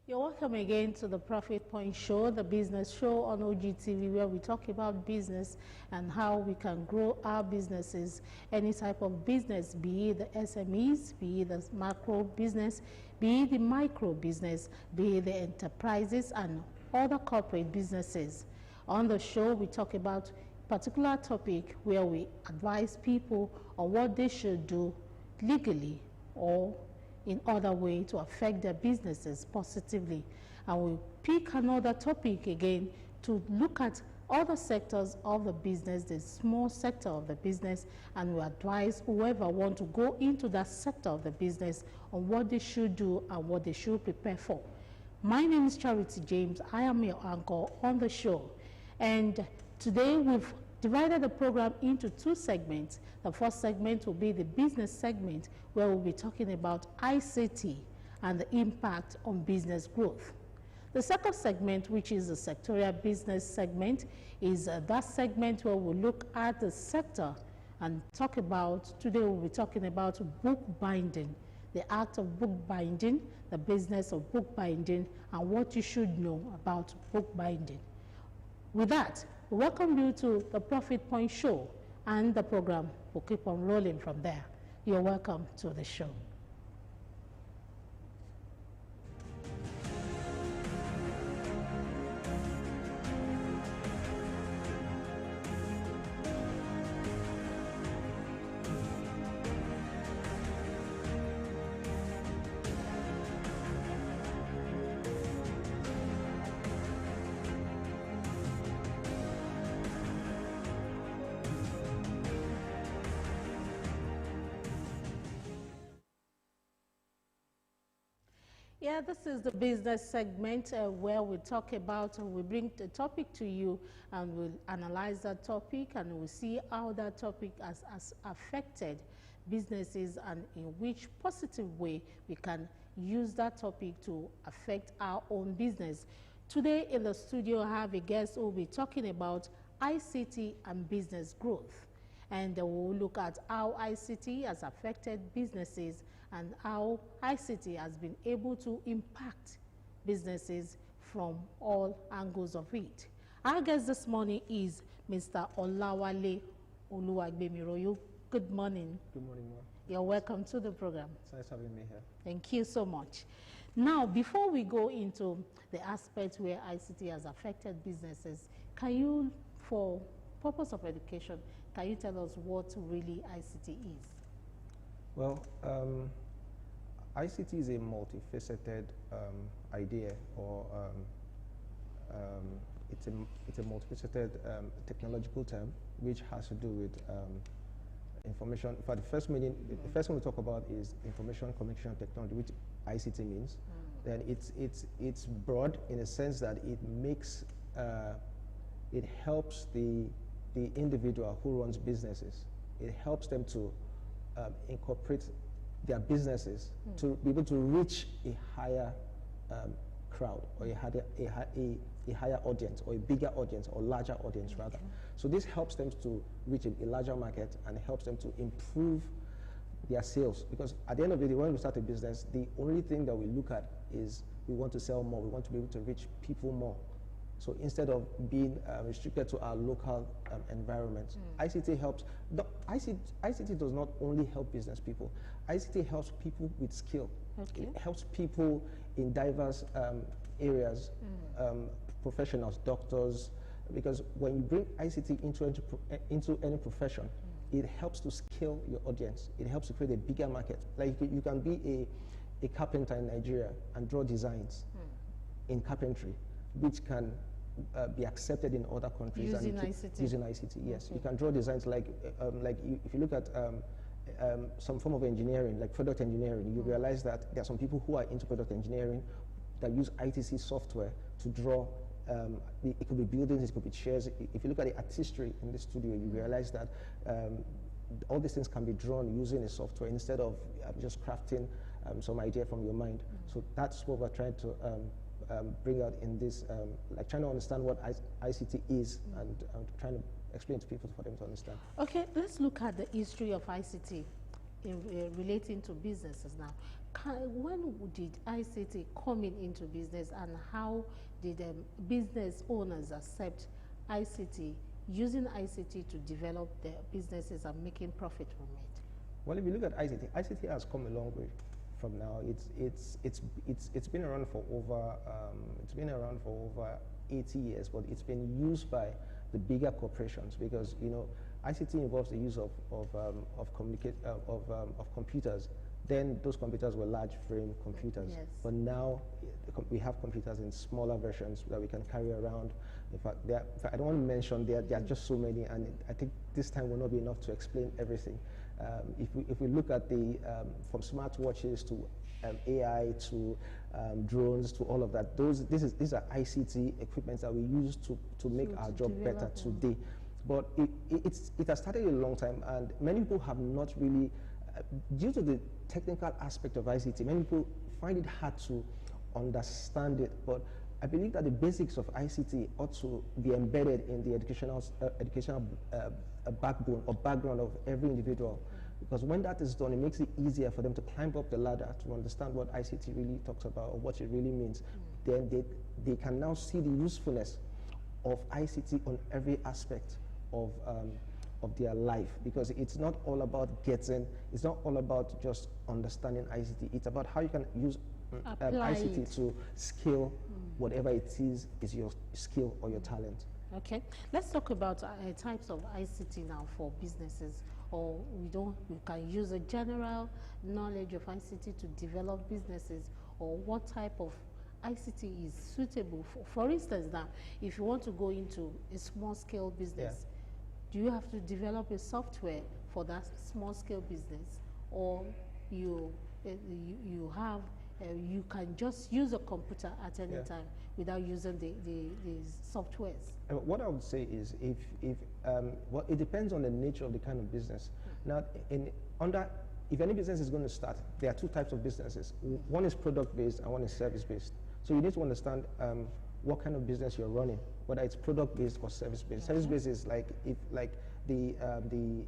You're welcome again to the Profit Point Show, the business show on Ogtv, where we talk about business and how we can grow our businesses. Any type of business, be it the SMEs, be it the macro business, be it the micro business, be it the enterprises and other corporate businesses. On the show, we talk about a particular topic where we advise people on what they should do legally or in other way to affect their businesses positively. And we pick another topic again to look at other sectors of the business, the small sector of the business, and we advise whoever want to go into that sector of the business on what they should do and what they should prepare for. My name is Charity James. I am your anchor on the show. And today we've divided the program into two segments. The first segment will be the business segment, where we'll be talking about ICT and the impact on business growth. The second segment, which is the sectorial business segment, is that segment where we'll look at the sector and talk about, today we'll be talking about book binding, the act of book binding, the business of book binding, and what you should know about book binding. With that, we welcome you to the Profit Point Show, and the program will keep on rolling from there. You're welcome to the show. Yeah, this is the business segment where we talk about, we bring the topic to you and we'll analyze that topic and we'll see how that topic has affected businesses and in which positive way we can use that topic to affect our own business. Today in the studio I have a guest who will be talking about ICT and business growth. And we'll look at how ICT has affected businesses and how ICT has been able to impact businesses from all angles of it. Our guest this morning is Mr. Olawale Oluwagbemiroyo. Good morning. Good morning, Ma. You're welcome to the program. It's nice having me here. Thank you so much. Now, before we go into the aspects where ICT has affected businesses, can you, for purpose of education, can you tell us what really ICT is? Well, ICT is a multifaceted idea, or it's a multifaceted technological term which has to do with information. For the first one we talk about is information communication technology, which ICT means. Then it's broad in a sense that it makes it helps the individual who runs businesses. It helps them to incorporate their businesses to be able to reach a higher crowd, or a higher audience, or a bigger audience, or larger audience rather. So this helps them to reach a larger market and helps them to improve their sales. Because at the end of the day, when we start a business, the only thing that we look at is we want to sell more. We want to be able to reach people more. So instead of being restricted to our local environment, ICT helps. ICT does not only help business people. ICT helps people with skill. Okay. It helps people in diverse areas, professionals, doctors, because when you bring ICT into any profession, it helps to scale your audience. It helps to create a bigger market. Like you can be a carpenter in Nigeria and draw designs in carpentry, which can be accepted in other countries. Using ICT? Using ICT, yes. Okay. You can draw designs like if you look at some form of engineering, like product engineering, you realize that there are some people who are into product engineering that use ITC software to draw. It could be buildings, it could be chairs. If you look at the artistry in the studio, you realize that all these things can be drawn using a software instead of just crafting some idea from your mind. So that's what we're trying to bring out in this, like trying to understand what ICT is and trying to explain to people for them to understand. Okay, let's look at the history of ICT. relating to businesses now. When did ICT come into business, and how did business owners accept ICT, using ICT to develop their businesses and making profit from it? Well, if you look at ICT, ICT has come a long way from now. It's been around for over 80 years, but it's been used by the bigger corporations because ICT involves the use of computers. Then those computers were large frame computers, yes. But now we have computers in smaller versions that we can carry around. In fact, I don't want to mention there are just so many, and I think this time will not be enough to explain everything. If we look at from smartwatches to AI to drones to all of that, these are ICT equipment that we use to make our job better today. But it has started a long time, and many people have not really, due to the technical aspect of ICT, many people find it hard to understand it. But I believe that the basics of ICT ought to be embedded in the educational backbone or background of every individual. Because when that is done, it makes it easier for them to climb up the ladder to understand what ICT really talks about or what it really means. Then they can now see the usefulness of ICT on every aspect of their life, because it's not all about it's not all about just understanding ICT. It's about how you can use ICT to scale whatever it is your skill or your talent. Okay, let's talk about types of ICT now for businesses. Or we can use a general knowledge of ICT to develop businesses, or what type of ICT is suitable for instance, now, if you want to go into a small-scale business, do you have to develop a software for that small-scale business, or you can just use a computer at any time without using the softwares? What I would say is, well, it depends on the nature of the kind of business. Now, if any business is going to start, there are two types of businesses. One is product-based and one is service-based. So you need to understand what kind of business you're running, whether it's product-based or service-based. Service-based is like the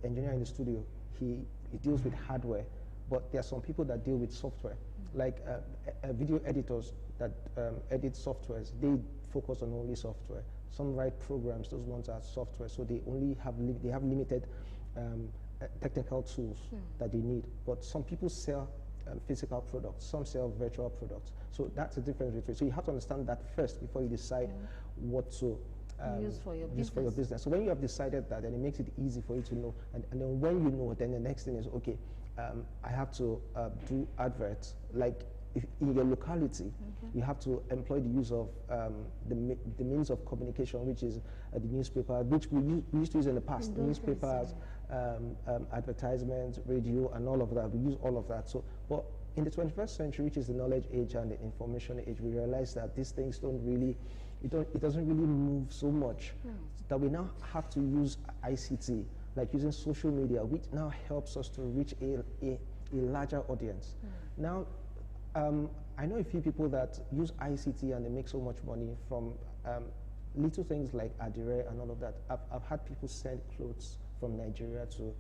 engineer in the studio, he deals with hardware, but there are some people that deal with software, like video editors that edit softwares. They focus on only software. Some write programs; those ones are software. So they have limited technical tools that they need. But some people sell physical products. Some sell virtual products. So that's the difference between. So you have to understand that first before you decide what to use for your business. So when you have decided that, then it makes it easy for you to know. And then when you know, then the next thing is, okay, I have to do adverts. Like if in your locality, you have to employ the use of the means of communication, which is the newspaper, which we used to use in the past. The newspapers, advertisements, radio, and all of that. We use all of that. So, but in the 21st century, which is the knowledge age and the information age, we realize that these things don't really, it doesn't really move so much. That we now have to use ICT, like using social media, which now helps us to reach a larger audience. Now, I know a few people that use ICT and they make so much money from little things like Adire and all of that. I've had people send clothes from Nigeria to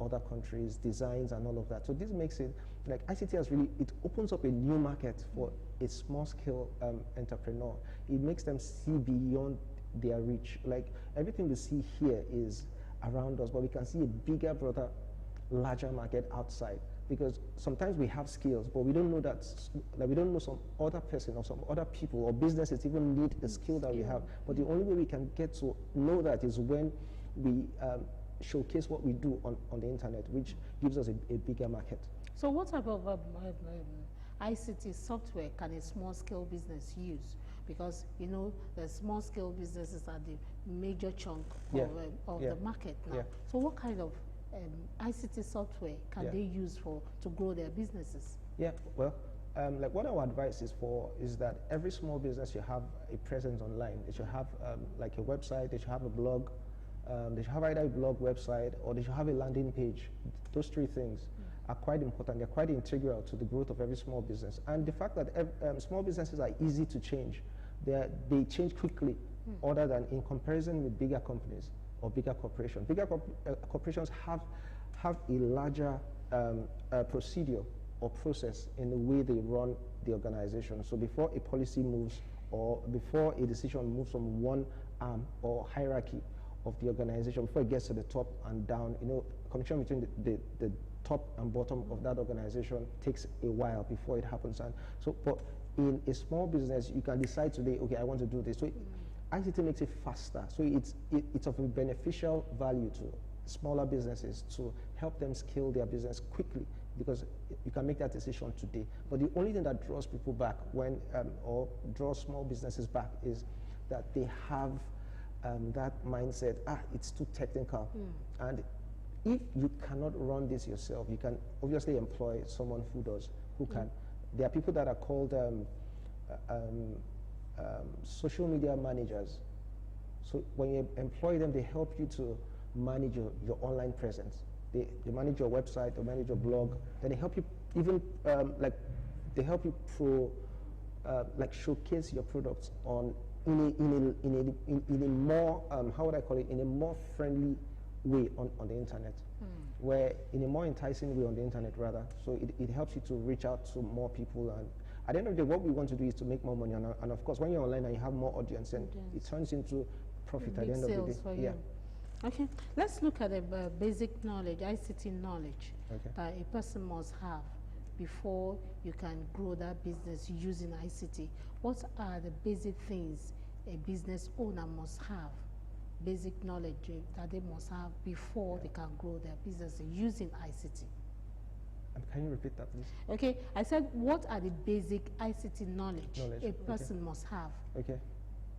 other countries, designs and all of that. So this makes it, like ICT has really, it opens up a new market for a small-scale entrepreneur. It makes them see beyond their reach. Like everything we see here is around us, but we can see a bigger, broader, larger market outside. Because sometimes we have skills, but we don't know that we don't know some other person or some other people or businesses even need the skill that we have. But the only way we can get to know that is when we showcase what we do on the internet, which gives us a bigger market. So what type of ICT software can a small-scale business use? Because, you know, the small-scale businesses are the major chunk of the market now. So what kind of ICT software can they use to grow their businesses? Yeah, well, like what our advice is that every small business should have a presence online. They should have like a website, they should have a blog, they should have either a blog, website, or they should have a landing page. Those three things are quite important. They're quite integral to the growth of every small business. And the fact that small businesses are easy to change, they change quickly, other than in comparison with bigger companies or bigger corporations. Bigger corporations have a larger procedure or process in the way they run the organization. So before a policy moves or before a decision moves from one arm or hierarchy of the organization, before it gets to the top and down, communication between the top and bottom of that organization takes a while before it happens. And so, but in a small business, you can decide today, okay, I want to do this. So ICT makes it faster. So it's of a beneficial value to smaller businesses to help them scale their business quickly, because you can make that decision today. But the only thing that draws people back or draws small businesses back is that they have that mindset, it's too technical. And if you cannot run this yourself, you can obviously employ someone who does, who can. There are people that are called social media managers. So when you employ them, they help you to manage your online presence. They manage your website, they manage your blog, then they help you even they help you showcase your products in a more how would I call it, in a more friendly way on the internet, where in a more enticing way on the internet rather. So it helps you to reach out to more people, and at the end of the day, what we want to do is to make more money, and of course when you're online and you have more audience, and it turns into profit at the end of the day. For you. Okay, let's look at the basic knowledge, ICT knowledge, that a person must have before you can grow that business using ICT. What are the basic things a business owner must have, basic knowledge that they must have before they can grow their business using ICT? Can you repeat that, please? Okay, I said, what are the basic ICT knowledge a person must have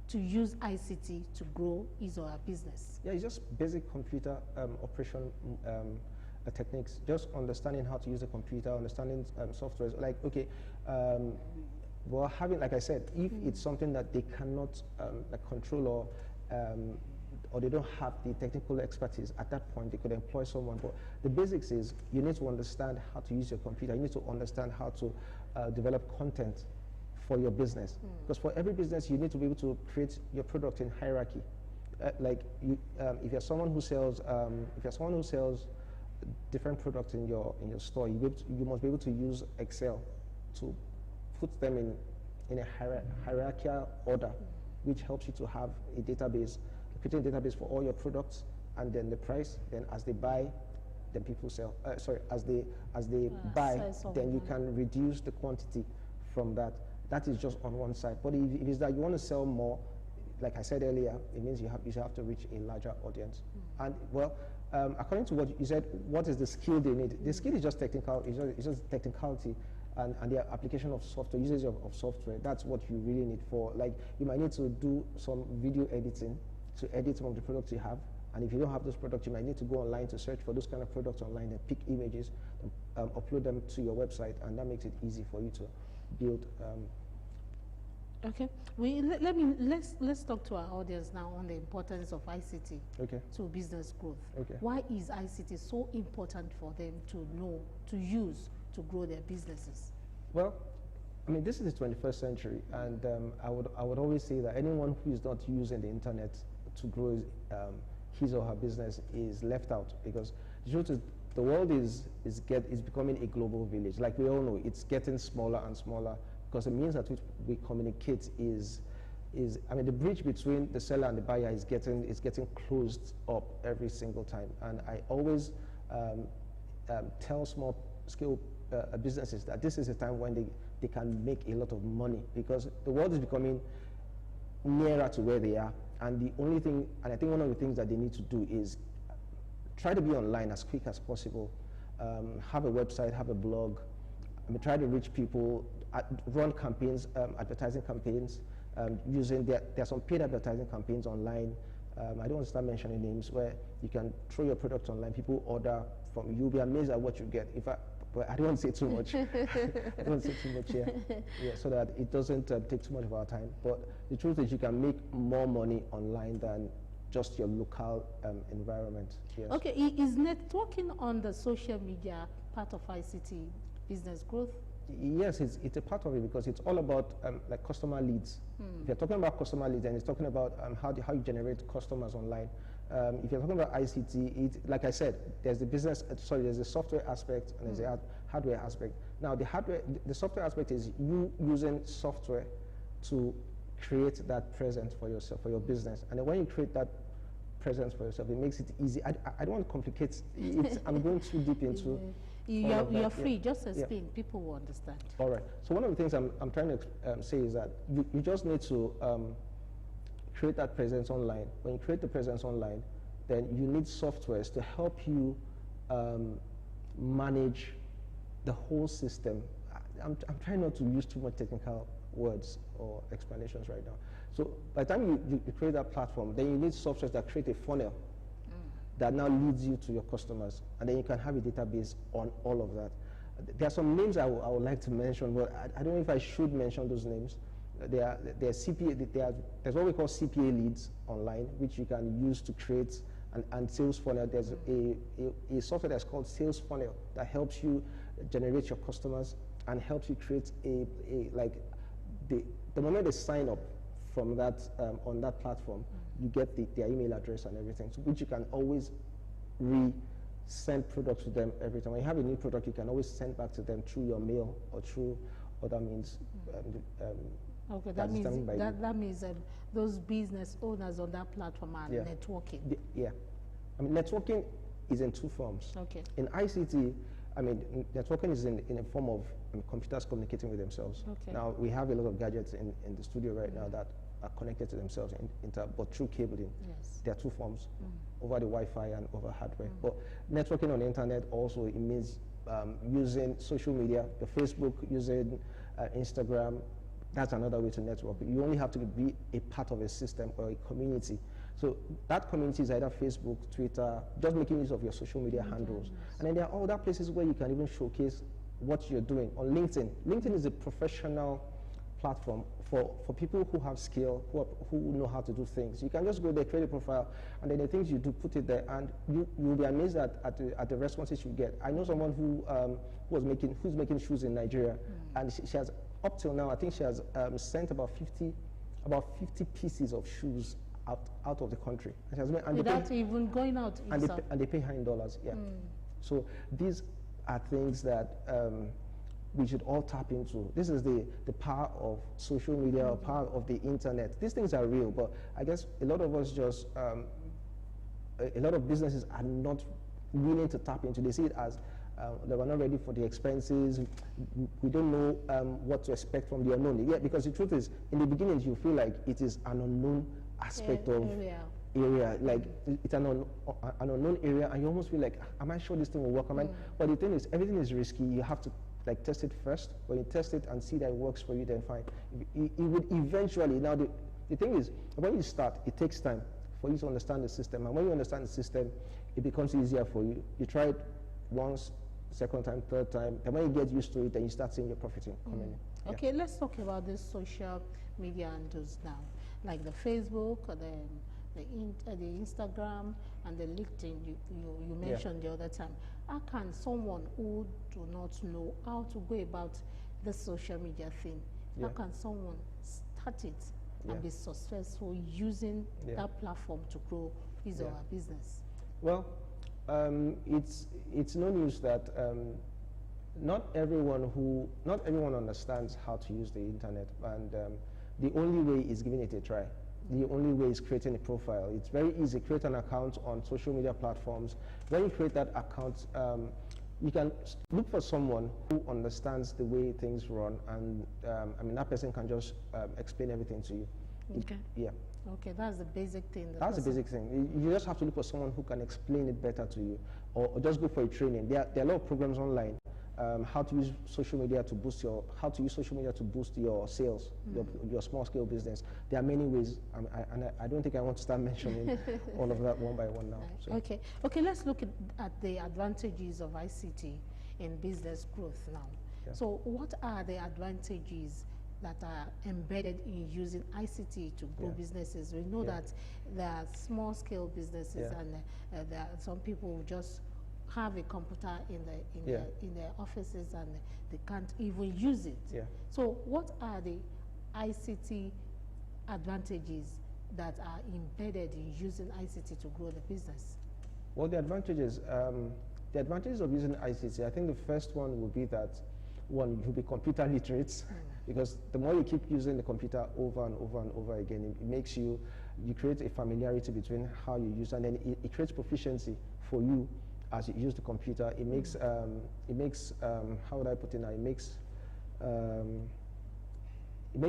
to use ICT to grow his or her business? Yeah, it's just basic computer operation techniques, just understanding how to use a computer, understanding software. Well, having, like I said, if it's something that they cannot control or they don't have the technical expertise, at that point they could employ someone. But the basics is you need to understand how to use your computer. You need to understand how to develop content for your business. Because for every business, you need to be able to create your product in hierarchy. If you're someone who sells, different products in your store, you must be able to use Excel to put them in a hierarchical order, which helps you to have a database, creating a database for all your products, and then the price. Then as they buy, then people sell. As they buy, then you can reduce the quantity from that. That is just on one side. But if it is that you want to sell more, like I said earlier, it means you have to reach a larger audience. And well, according to what you said, what is the skill they need? The skill is just technical. It's just technicality and the application of software, usage of software. That's what you really need for. Like, you might need to do some video editing to edit some of the products you have. And if you don't have those products, you might need to go online to search for those kind of products online and pick images, and upload them to your website, and that makes it easy for you to build. Okay, let's talk to our audience now on the importance of ICT to business growth. Why is ICT so important for them to know, to use, to grow their businesses? Well, I mean, this is the 21st century, and I would always say that anyone who is not using the internet to grow his or her business is left out, because the truth is the world is becoming a global village. Like we all know, it's getting smaller and smaller, because the means at which we communicate is I mean, the bridge between the seller and the buyer is getting closed up every single time. And I always tell small scale businesses that this is a time when they can make a lot of money, because the world is becoming nearer to where they are. And the only thing, and I think one of the things that they need to do is try to be online as quick as possible. Have a website, have a blog. I mean, try to reach people, run campaigns, advertising campaigns, there are some paid advertising campaigns online. I don't want to start mentioning names, where you can throw your product online, people order from you. You'll be amazed at what you get. But I don't want to say too much. I don't want to say too much here, so that it doesn't take too much of our time. But the truth is, you can make more money online than just your local environment. Yes. Okay, is networking on the social media part of ICT business growth? Yes, it's a part of it, because it's all about like customer leads. If you're talking about customer leads, and it's talking about how you generate customers online, If you're talking about ICT, like I said, there's the there's the software aspect and there's the hardware aspect. Now, the software aspect is you using software to create that presence for yourself, for your business. And then when you create that presence for yourself, it makes it easy. I don't want to complicate it. I'm going too deep into You're free, just explain, people will understand. All right. So one of the things I'm trying to say is that you just need to create that presence online. When you create the presence online, then you need softwares to help you manage the whole system. I'm trying not to use too much technical words or explanations right now. So by the time you create that platform, then you need softwares that create a funnel that now leads you to your customers, and then you can have a database on all of that. There are some names I would like to mention, but I don't know if I should mention those names. There's what we call CPA leads online, which you can use to create and sales funnel. There's a software that's called Sales Funnel that helps you generate your customers and helps you create the moment they sign up from that on that platform, you get their email address and everything, so which you can always send products to them every time. When you have a new product, you can always send back to them through your mail or through other means. Okay, that means those business owners on that platform are networking. Yeah, I mean, networking is in two forms. Okay. In ICT, I mean, networking is in a form of computers communicating with themselves. Okay. Now, we have a lot of gadgets in the studio right now that are connected to themselves, but through cabling. Yes. There are two forms, over the Wi-Fi and over hardware. But networking on the internet also, it means using social media, the Facebook, using Instagram. That's another way to network. You only have to be a part of a system or a community. So that community is either Facebook, Twitter, just making use of your social media handles. And then there are other places where you can even showcase what you're doing. On LinkedIn, LinkedIn is a professional platform for people who have skill, who know how to do things. You can just go there, create a profile, and then the things you do, put it there, and you'll be amazed at the responses you get. I know someone who's making shoes in Nigeria, and she has, up till now, I think she has sent about 50 pieces of shoes out of the country. Without even going out. And they pay her in dollars. Yeah. So these are things that we should all tap into. This is the power of social media, or power of the internet. These things are real, but I guess a lot of us just, a lot of businesses are not willing to tap into. They see it as they were not ready for the expenses. We don't know what to expect from the unknown. Yeah, because the truth is, in the beginning, you feel like it is an unknown aspect of area, like it's an unknown area, and you almost feel like, am I sure this thing will work? But the thing is, everything is risky. You have to test it first. When you test it and see that it works for you, then fine. It would eventually. Now the thing is, when you start, it takes time for you to understand the system, and when you understand the system, it becomes easier for you. You try it once, second time, third time, and when you get used to it, then you start seeing your profiting coming in. Yeah. Okay, let's talk about this social media handles now, like the Facebook, the Instagram, and the LinkedIn you mentioned the other time. How can someone who do not know how to go about the social media thing, how can someone start it and be successful using that platform to grow his or her business? Well, it's no news that not everyone understands how to use the internet, and the only way is giving it a try. The only way is creating a profile. It's very easy. Create an account on social media platforms. When you create that account, you can look for someone who understands the way things run, and I mean, that person can just explain everything to you. Okay. Okay, that's the basic thing. That's the basic thing. You just have to look for someone who can explain it better to you, or just go for a training. There are a lot of programs online. How to use social media to boost your sales, your small scale business. There are many ways, and I don't think I want to start mentioning all of that one by one now. So. Okay. Let's look at the advantages of ICT in business growth now. Yeah. So, what are the advantages that are embedded in using ICT to grow businesses? We know that there are small scale businesses, and there are some people who just have a computer in their offices and they can't even use it. So what are the ICT advantages that are embedded in using ICT to grow the business? Well, the advantages of using ICT, I think the first one will be that, one, you'll be computer literate, because the more you keep using the computer over and over and over again, it makes you create a familiarity between how you use, and then it creates proficiency for you as you use the computer. It makes, how would I put it now, it makes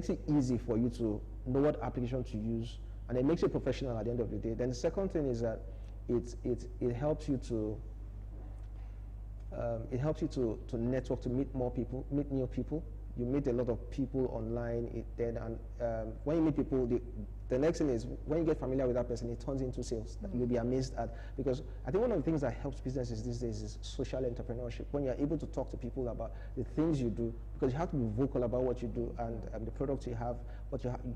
it easy for you to know what application to use, and it makes you professional at the end of the day. Then the second thing is that it helps you to network, to meet more people, meet new people. You meet a lot of people online. When you meet people, the next thing is when you get familiar with that person, it turns into sales. That you'll be amazed at, because I think one of the things that helps businesses these days is social entrepreneurship. When you're able to talk to people about the things you do, because you have to be vocal about what you do and the products you have,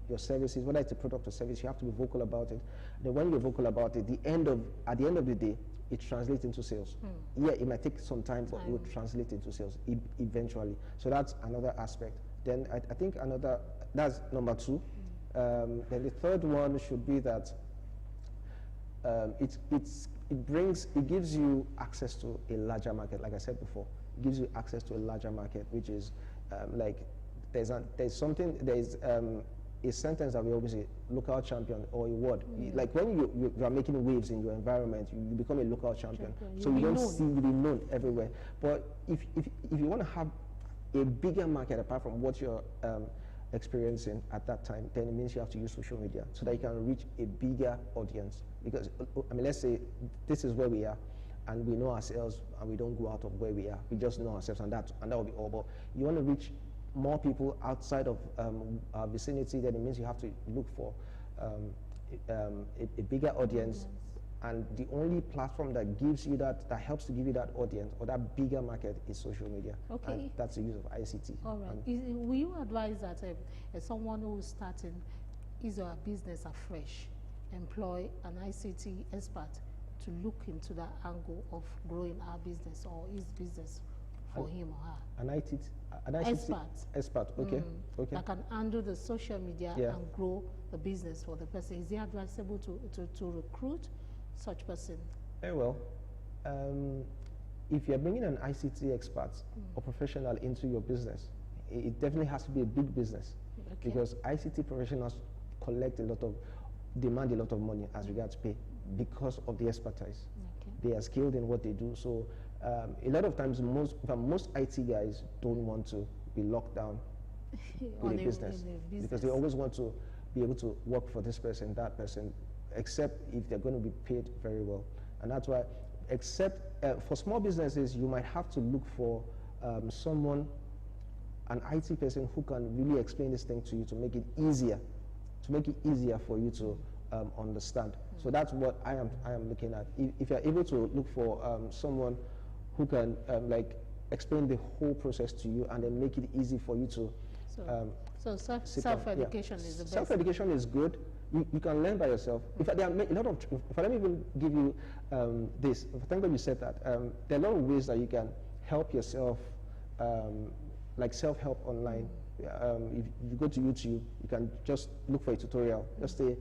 your services, whether it's a product or service, you have to be vocal about it. Then when you're vocal about it, at the end of the day, it translates into sales. Yeah, it might take some time, but it will translate into sales eventually. So that's another aspect. Then I think that's number two. Then the third one should be that it gives you access to a larger market. Like I said before, it gives you access to a larger market, which is like there's a sentence that we always say, local champion, or a word. Like when you are making waves in your environment, you become a local champion. So you'll be known everywhere. But if you want to have a bigger market apart from what you're experiencing at that time, then it means you have to use social media so that you can reach a bigger audience. Because, I mean, let's say this is where we are, and we know ourselves, and we don't go out of where we are. We just know ourselves, and that will be all. But you want to reach more people outside of our vicinity, then it means you have to look for a bigger audience. And the only platform that gives you that helps to give you that audience or that bigger market is social media. Okay. And that's the use of ICT. All right. Will you advise that as someone who is starting his or her business afresh, employ an ICT expert to look into that angle of growing our business or his business for him or her? An ICT expert, okay. Okay. That can handle the social media and grow the business for the person. Is it advisable to recruit such person? Very well. If you're bringing an ICT expert or professional into your business, it definitely has to be a big business, because ICT professionals demand a lot of money as regards pay because of the expertise. They are skilled in what they do. So a lot of times, most IT guys don't want to be locked down in a business because they always want to be able to work for this person, that person, except if they're going to be paid very well. And that's why, for small businesses, you might have to look for an IT person who can really explain this thing to you to make it easier for you to understand. So that's what I am looking at. If you're able to look for someone who can explain the whole process to you and then make it easy for you to so self-education is the best. Self-education is good. You can learn by yourself. In fact, there are a lot of, let me even give you this. Thank God you said that. There are a lot of ways that you can help yourself, like self-help online. If you go to YouTube, you can just look for a tutorial. Just say,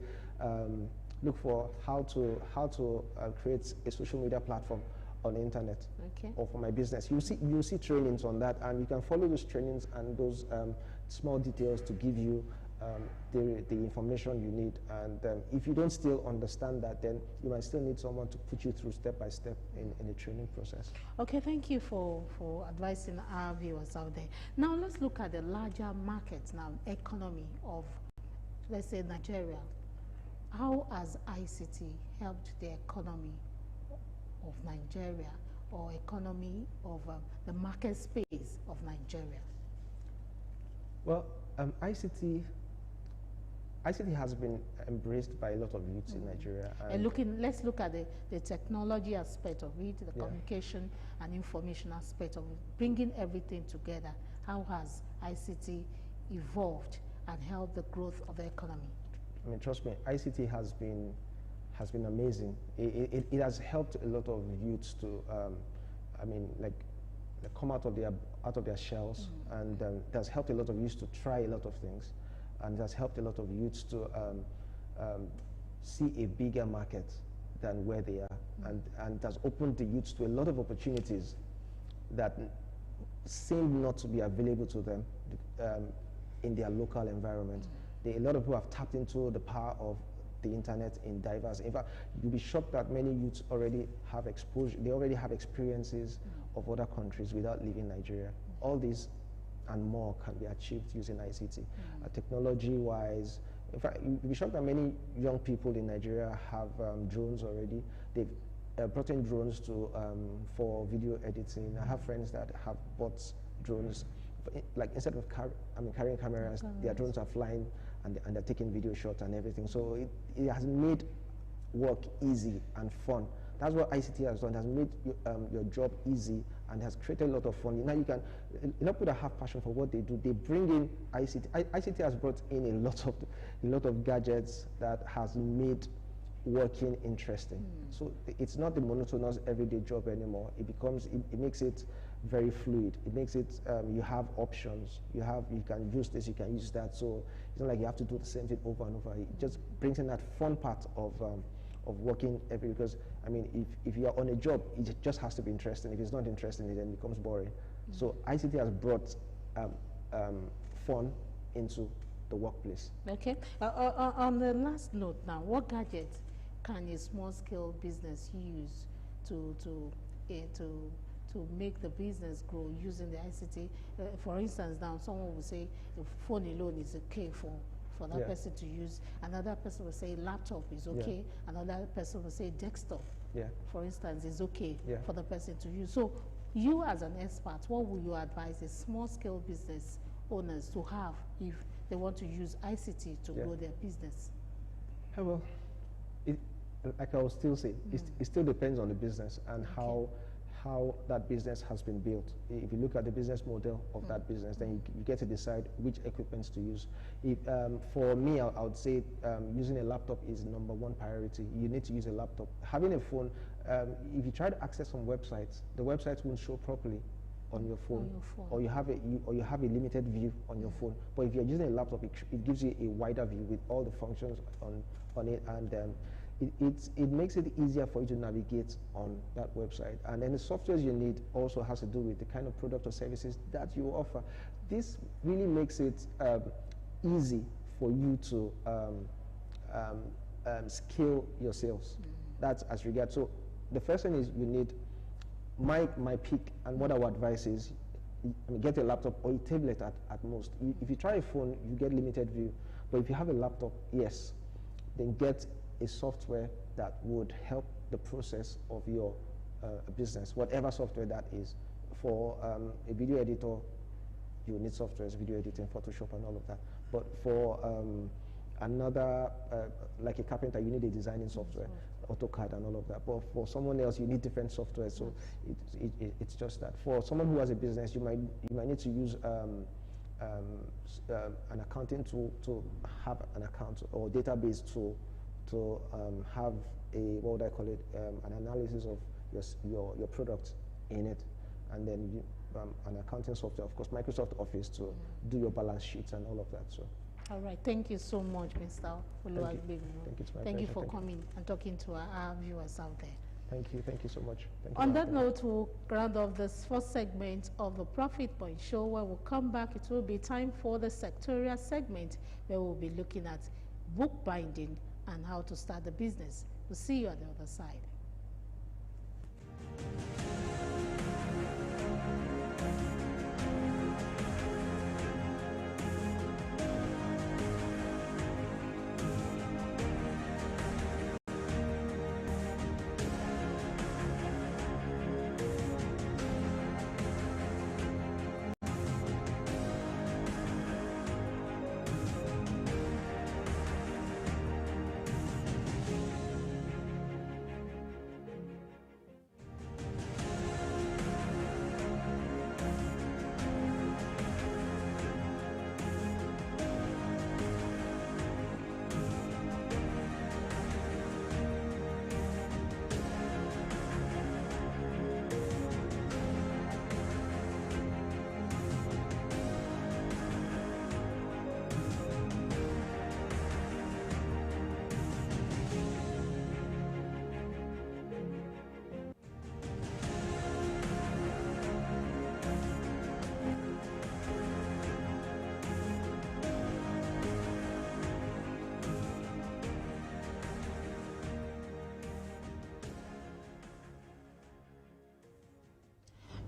look for how to create a social media platform on the internet, or for my business. You'll see trainings on that, and you can follow those trainings and those small details to give you the information you need. And if you don't still understand that, then you might still need someone to put you through step by step in the training process. Okay, thank you for advising our viewers out there. Now let's look at the larger market now, economy of, let's say, Nigeria. How has ICT helped the economy of Nigeria, or economy of the market space of Nigeria? Well, ICT has been embraced by a lot of youths in Nigeria. And let's look at the technology aspect of it, the communication and information aspect of it, bringing everything together. How has ICT evolved and helped the growth of the economy? I mean, trust me, ICT has been amazing. It has helped a lot of youths to, come out of their shells, and it has helped a lot of youths to try a lot of things, and it has helped a lot of youths to see a bigger market than where they are, and it has opened the youth to a lot of opportunities that seem not to be available to them in their local environment. A lot of people have tapped into the power of the internet in diverse. In fact, you'll be shocked that many youths already have exposure. They already have experiences of other countries without leaving Nigeria. All these and more can be achieved using ICT. Technology-wise, in fact, you'll be shocked that many young people in Nigeria have drones already. They've brought in drones to for video editing. I have friends that have bought drones. Like instead of carrying cameras, their drones are flying and they're taking video shots and everything. So it has made work easy and fun. That's what ICT has done. It has made your job easy and has created a lot of fun. Now you can, people that have passion for what they do, they bring in ICT. ICT has brought in a lot of gadgets that has made working interesting. So it's not the monotonous everyday job anymore. It makes it very fluid. It makes it, you have options. You can use this, you can use that. So it's not like you have to do the same thing over and over. It just brings in that fun part of working because I mean, if you are on a job, it just has to be interesting. If it's not interesting, it then becomes boring. So ICT has brought fun into the workplace. Okay. On the last note now, what gadgets can a small-scale business use to make the business grow using the ICT? For instance, now someone will say the phone alone is okay for that person to use. Another person will say laptop is okay. Another person will say desktop, for instance, is okay for the person to use. So you as an expert, what would you advise a small-scale business owners to have if they want to use ICT to grow their business? Well, like I will still say, it still depends on the business and how that business has been built. If you look at the business model of that business, then you get to decide which equipments to use. For me, I would say using a laptop is #1 priority. You need to use a laptop. Having a phone, if you try to access some websites, the websites won't show properly on your phone, or you have a limited view on your phone. But if you're using a laptop, it gives you a wider view with all the functions on it, and it makes it easier for you to navigate on that website. And then the softwares you need also has to do with the kind of product or services that you offer. This really makes it easy for you to scale your sales. That's as regards. So the first thing is you need my pick, and what I would advise is get a laptop or a tablet at most. If you try a phone, you get limited view. But if you have a laptop, yes, then get a software that would help the process of your business, whatever software that is. For a video editor, you need softwares, video editing, Photoshop and all of that. But for another, like a carpenter, you need a designing software, AutoCAD and all of that. But for someone else, you need different software. So it's just that. For someone who has a business, you might need to use an accounting tool to have an account, or database tool to have what would I call it, an analysis of your product in it, and then an accounting software, of course, Microsoft Office to do your balance sheets and all of that. So. All right, thank you so much, Mr. Oluwagbemi. Thank you for coming and talking to our viewers out there. Thank you so much. On that note, we'll round off this first segment of the Profit Point Show. When we'll come back, it will be time for the sectorial segment, where we'll be looking at bookbinding and how to start the business. We'll see you on the other side.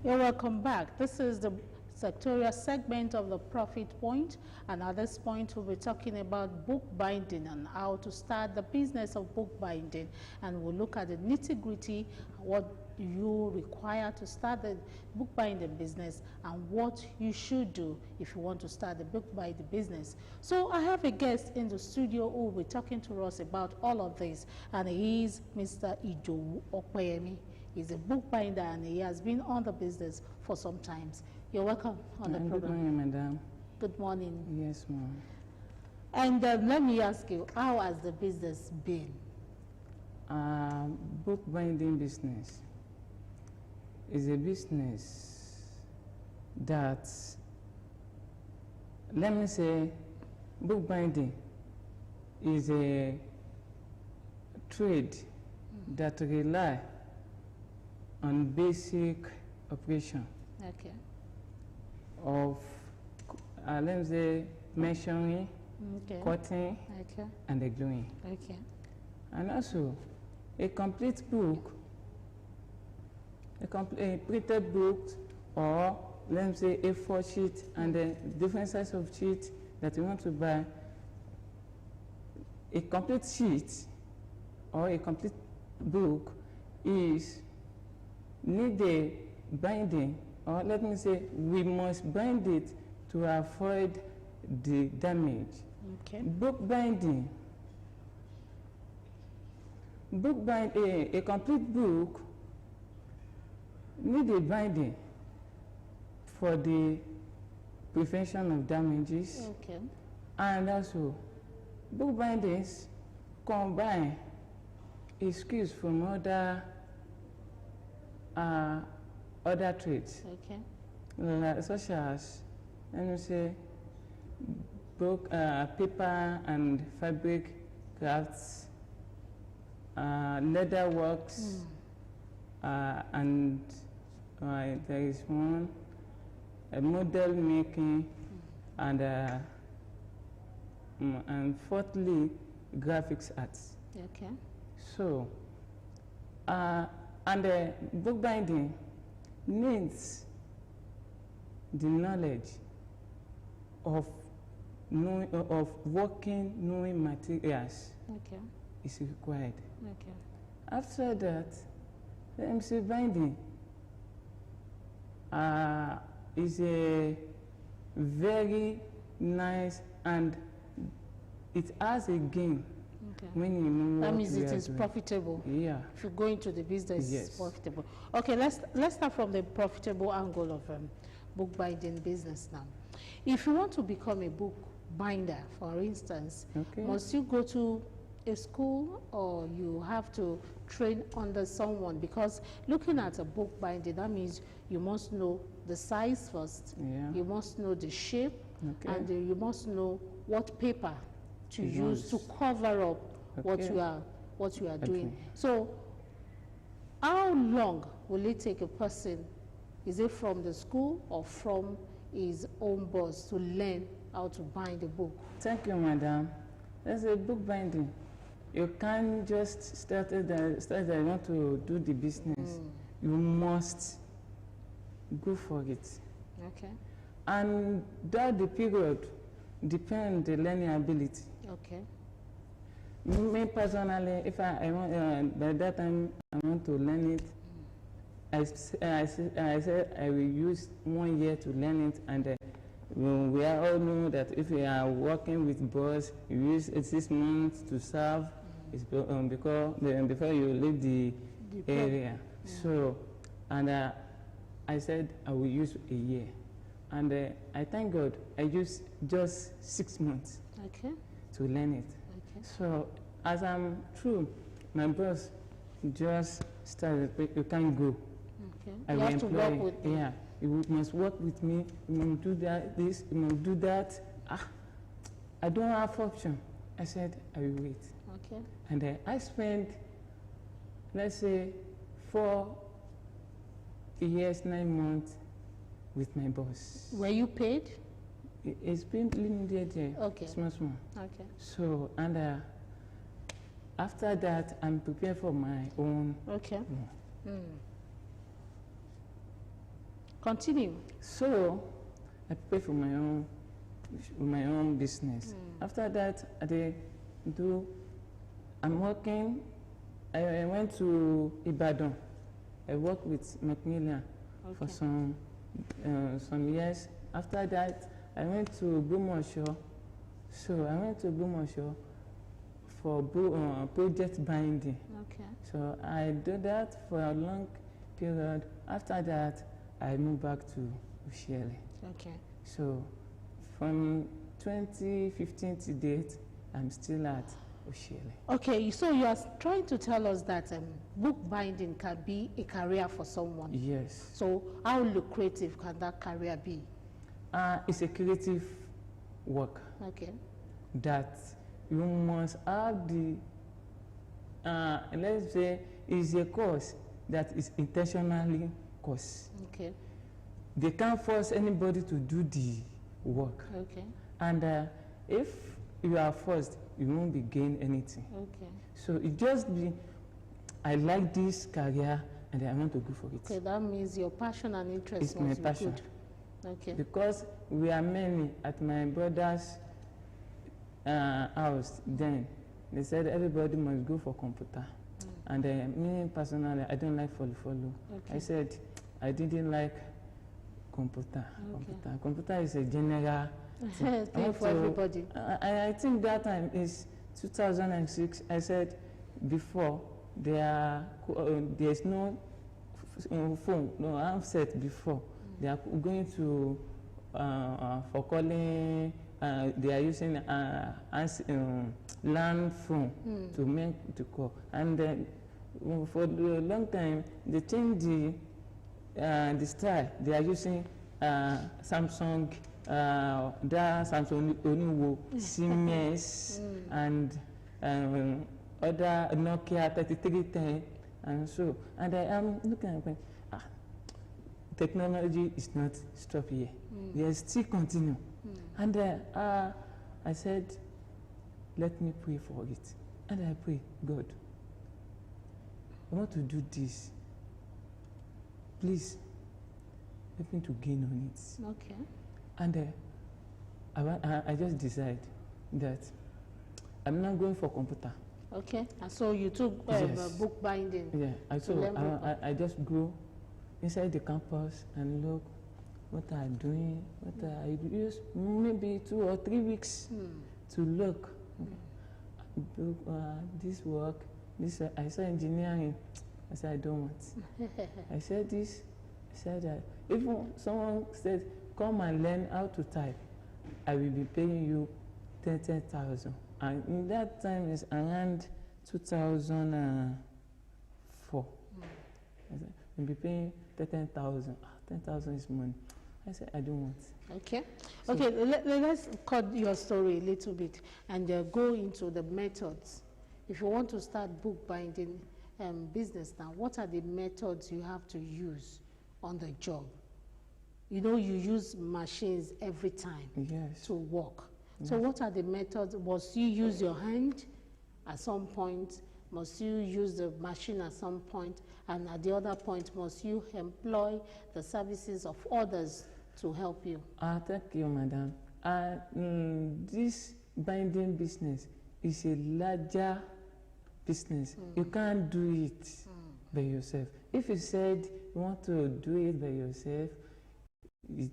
You're welcome back. This is the sectorial segment of the Profit Point, and at this point we'll be talking about bookbinding and how to start the business of bookbinding, and we'll look at the nitty-gritty, what you require to start the bookbinding business and what you should do if you want to start the bookbinding business. So I have a guest in the studio who will be talking to us about all of this, and he is Mr. Ijowu Okpeyemi. He's a bookbinder and he has been on the business for some time. You're welcome on the program. Good morning, madam. Good morning. Yes, ma'am. And let me ask you, how has the business been? Bookbinding business is a business that, let me say, bookbinding is a trade that rely on basic operation Okay. of, let me say, measuring, Okay. cutting, Okay. and the gluing. Okay. And also, a complete book, a printed book, or let me say A4 sheet and the different size of sheet that you want to buy, a complete sheet or a complete book is need a binding, or let me say we must bind it to avoid the damage. Okay. Bookbinding. A complete book need a binding for the prevention of damages, Okay. and also bookbindings combine skills from other trades, Okay. such as, let me say, book, paper and fabric crafts, leather works, and there is one, model making, and fourthly, graphics arts. Okay. So, and bookbinding needs the knowledge of knowing materials Okay. is required. Okay. After that, the MC binding is a very nice, and it has a gain Okay. when you know That what means we it are is doing. profitable. Yeah. If you go into the business, Yes. it's profitable. Okay, let's start from the profitable angle of bookbinding business now. If you want to become a book binder, for instance, Okay. must you go to a school or you have to train under someone? Because looking at a book binding, that means you must know the size first, Yeah. you must know the shape, Okay. and you must know what paper to use to Use. cover up what Okay. you are doing. Okay. So how long will it take a person, is it from the school or from his own boss, to learn how to bind a book? Thank you, madam. There's a book binding. You can't just start that you want to do the business. You must go for it. Okay. And that the period depends on the learning ability. Okay. Me personally, if I want, by that time I want to learn it, I said I will use 1 year to learn it, and we all know that if you are working with boss, you use 6 months to serve, it's because before you leave the area. So, and I said I will use a year, and I thank God I used just 6 months Okay. to learn it. Okay. So as I'm through, my boss just started, you can't go. Okay. I You will have to employ, work with me. yeah, you must work with me, you must do that, this, you must do that. I don't have option. I said, I will wait. Okay. And I spent, let's say, 4 years, 9 months with my boss. Were you paid? It's been limited there, Okay. small. Okay. So, and after that, I'm prepared for my own. Okay. Yeah. Continue. So I pay for my own business. After that, I'm working. I went to Ibadan. I worked with Macmillan for some years. After that, I went to Ogbomoso. So I went to Ogbomoso for project binding. Okay. So I did that for a long period. After that, I moved back to Ushiele. Okay. So from 2015 to date, I'm still at Ushiele. Okay, so you are trying to tell us that book binding can be a career for someone. Yes. So how lucrative can that career be? It's a creative work. Okay. That you must have the, let's say, is a course that is intentionally course. Okay. They can't force anybody to do the work. Okay. And if you are forced, you won't be gain anything. Okay. So it just be, I like this career and I want to go for it. Okay, that means your passion and interest It's my must be passion. good. Okay. Because we are many at my brother's house then. They said everybody must go for computer. And me personally, I don't like follow. Okay. I said I didn't like computer. Okay. Computer is a general thing for everybody. I think that time is 2006. I said before there's no phone, no handset before. They are going to for calling. They are using land phone to call, and for a long time they changed the style. They are using Samsung, Samsung Oniwo, Siemens, and other Nokia 3310, and so. And I am looking at technology is not stop here. They still continue. And I said, let me pray for it. And I pray, God, I want to do this. Please, help me to gain on it. Okay. And I just decided that I'm not going for computer. Okay. And so you took Yes. book binding. Yeah, I just go inside the campus and look what I'm doing, I use maybe 2 or 3 weeks to look. This work, I saw engineering. I said, I don't want. I said this, I said that. If someone said, come and learn how to type, I will be paying you 10,000. And in that time is around 2004. I said, I'll be paying 10,000. 10,000 is money. I said, I don't want. Okay. So Okay, let's cut your story a little bit and go into the methods. If you want to start book binding business now, what are the methods you have to use on the job? You know, you use machines every time to work. Yes. So what are the methods? Must you use your hand at some point? Must you use the machine at some point? And at the other point, must you employ the services of others to help you? Thank you, madam. This binding business is a larger business. You can't do it by yourself. If you said you want to do it by yourself,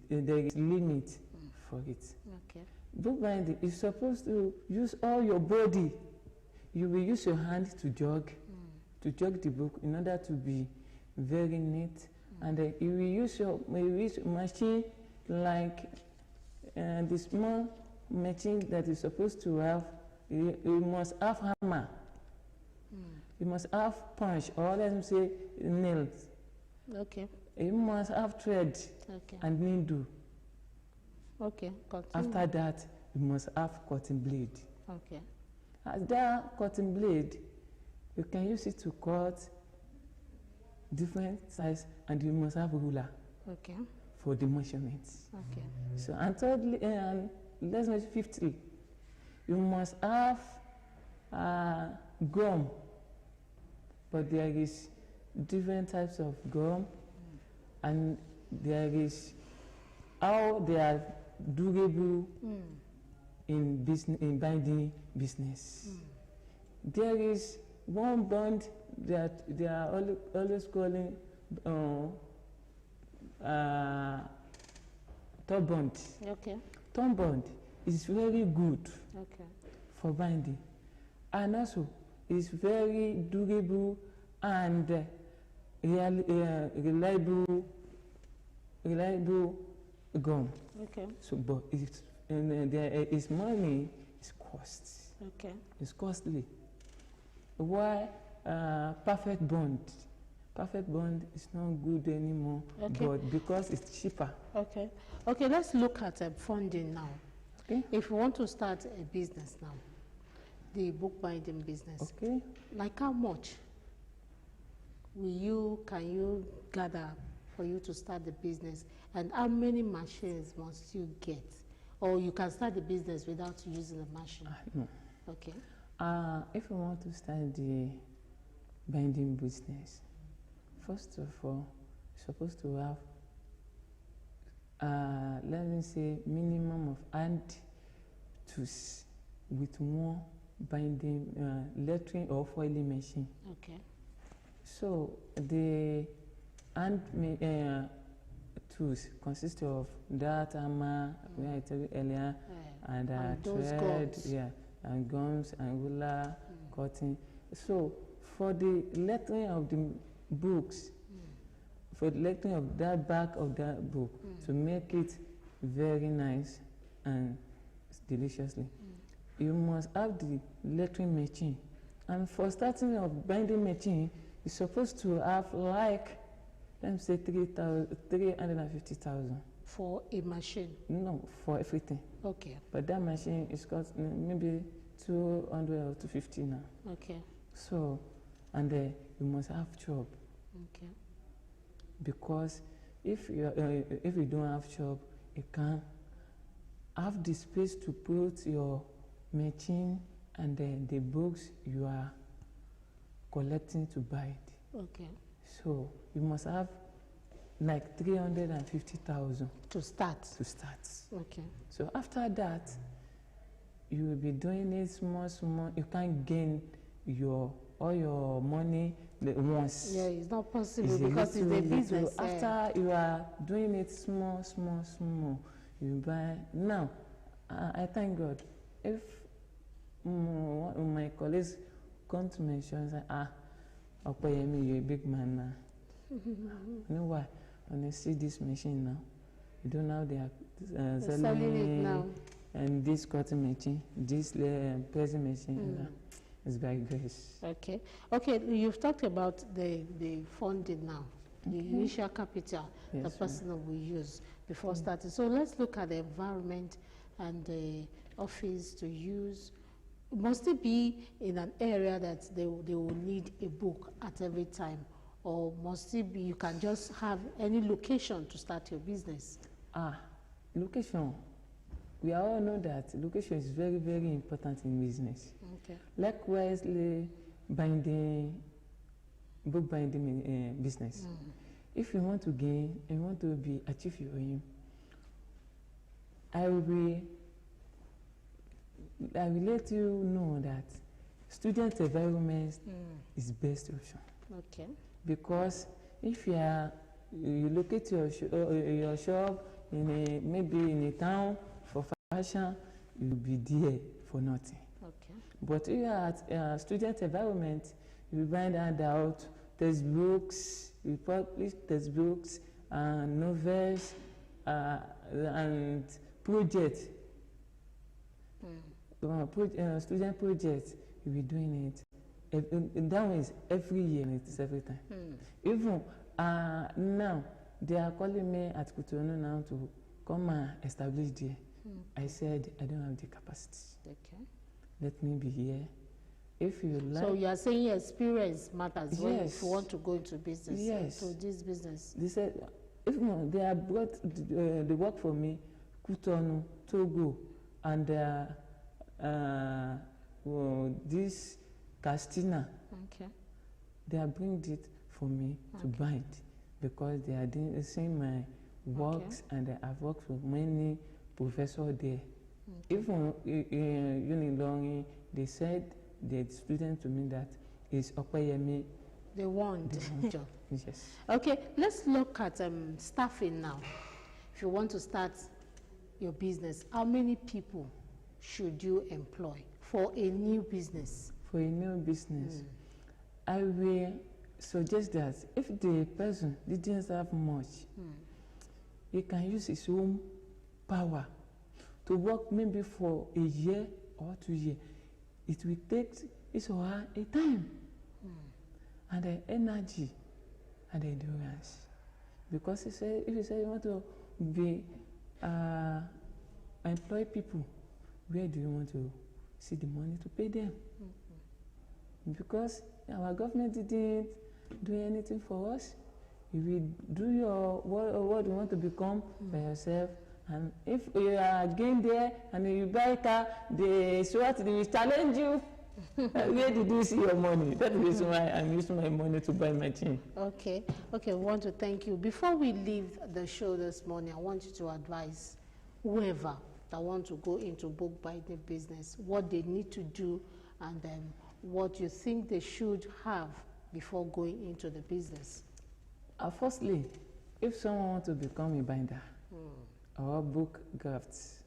there is limit for it. Okay. Book binding is supposed to use all your body. You will use your hand to jog the book in order to be very neat. And you will use your machine like the small machine that is supposed to have. You must have hammer. You must have punch, or let me say nails. Okay. You must have thread and needle. Okay. Continue. After that, you must have cutting blade. Okay. As that cutting blade, you can use it to cut different size, and you must have a ruler for the measurements. Okay. So, and thirdly, let's say fifthly, you must have gum, but there is different types of gum, and there is how they are durable in business, in binding business. There is one bond that they are always calling top bond. Okay. Top bond is very good Okay. for binding, and also is very durable and reliable gum. Okay. So, but it's, there is money, is cost. Okay. It's costly. Why perfect bond? Perfect bond is not good anymore, Okay. but because it's cheaper. Okay. Okay, let's look at funding now. Okay. If you want to start a business now, the bookbinding business, Okay. like how much can you gather for you to start the business, and how many machines must you get, or you can start the business without using a machine? No. Okay. If you want to start the binding business, first of all, you're supposed to have, let me say, minimum of hand tools with one binding, lettering or foiling machine. Okay. So the hand tools consist of that hammer, where I told you earlier, and those thread, gums. yeah, and gums and ruler, cutting. So for the lettering of the books, for the lettering of that back of that book, to make it very nice and deliciously, you must have the lettering machine. And for starting of binding machine, you're supposed to have like, let me say 350,000. For a machine? No, for everything. Okay. But that machine is cost maybe 200 or 250 now. Okay. So, and you must have job. Okay. Because if you don't have job, you can't have the space to put your machine and the books you are collecting to buy it. Okay. So you must have like 350,000 to start. Okay. So after that, you will be doing it small. You can't gain all your money once. Yeah, it's not possible It's because it's a business. After you are doing it small, you buy. Now, I thank God. If my colleagues come to mention and say, Okoyemi, you're a big man now. You know why? When you see this machine now, you don't know they are selling it now. And this cutting machine, this pressing machine, it's by grace. Okay. Okay, you've talked about the funding now, the initial capital the person will use before starting. So let's look at the environment and the office to use. Must it be in an area that they will need a book at every time? Or must it be you can just have any location to start your business? Location. We all know that location is very, very important in business. Okay. Likewise, book binding business. If you want to gain and you want to achieve your aim, I will let you know that student environment is best option. Okay. Because if you locate your shop maybe in a town for fashion, you'll be there for nothing. Okay. But if you are at student environment, you find out textbooks, you publish textbooks and novels and projects. Student projects, you'll be doing it. That one is every year, it is every time. Even now, they are calling me at Cotonou now to come and establish there. I said, I don't have the capacity. Okay. Let me be here. If you like. So you are saying experience matters when Yes. if you want to go into business, Yes. to this business. They said, if they have brought the work for me, Cotonou, Togo, and this Castina. Okay. They are bringing it for me to bind because they are seeing my works, and I've worked with many professors there. Even in Unilorin, they said the student to me that is Opeyemi. They want job. Yes. Okay, let's look at staffing now. If you want to start your business, how many people should you employ for a new business? For a new business, I will suggest that if the person didn't have much, he can use his own power to work maybe for a year or 2 years. It will take his or her a time and the energy and the endurance. Because if you say you want to be employ people, where do you want to see the money to pay them? Because our government didn't do anything for us. You will do your what you want to become by yourself. And if you are again there and you buy a car, they will challenge you. Where did you see your money? That is why I'm using my money to buy my thing. Okay, we want to thank you. Before we leave the show this morning, I want you to advise whoever that want to go into book binding business, what they need to do, and what you think they should have before going into the business. Firstly, if someone wants to become a binder or book grafts,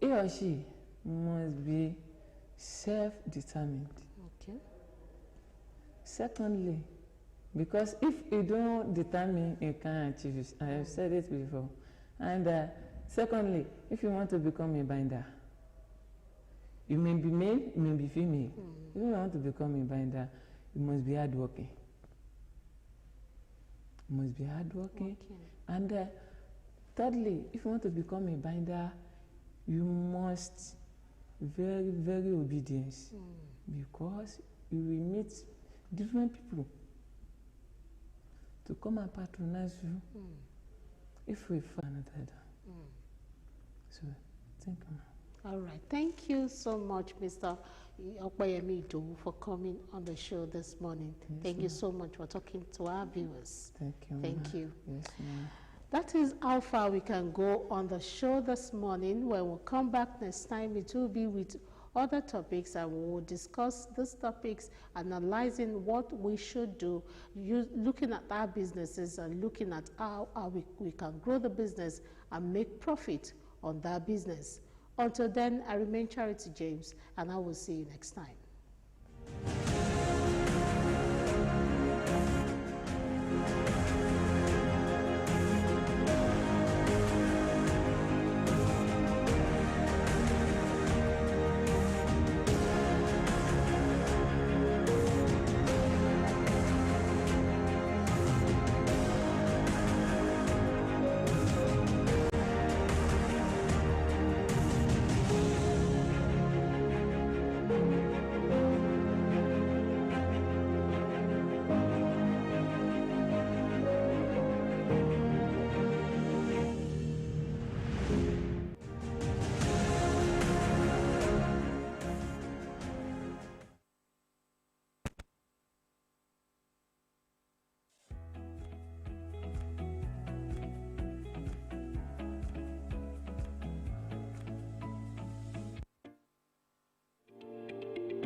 he or she must be self-determined. Okay. Secondly, because if you don't determine, you can't achieve it. I have said it before. And secondly, if you want to become a binder, you may be male, you may be female. If you want to become a binder, you must be hardworking. You must be hardworking. Okay. And thirdly, if you want to become a binder, you must very, very obedient, because you will meet different people to come and patronize you if we find another. So, thank you. All right. Thank you so much, Mr. Opeyemi Idowu, for coming on the show this morning. Yes, thank you so much for talking to our viewers. Thank you. Thank you. Yes, ma'am. That is how far we can go on the show this morning. When we'll come back next time, it will be with other topics, and we will discuss these topics, analyzing what we should do, looking at our businesses and looking at how we can grow the business and make profit on that business. Until then, I remain Charity James, and I will see you next time.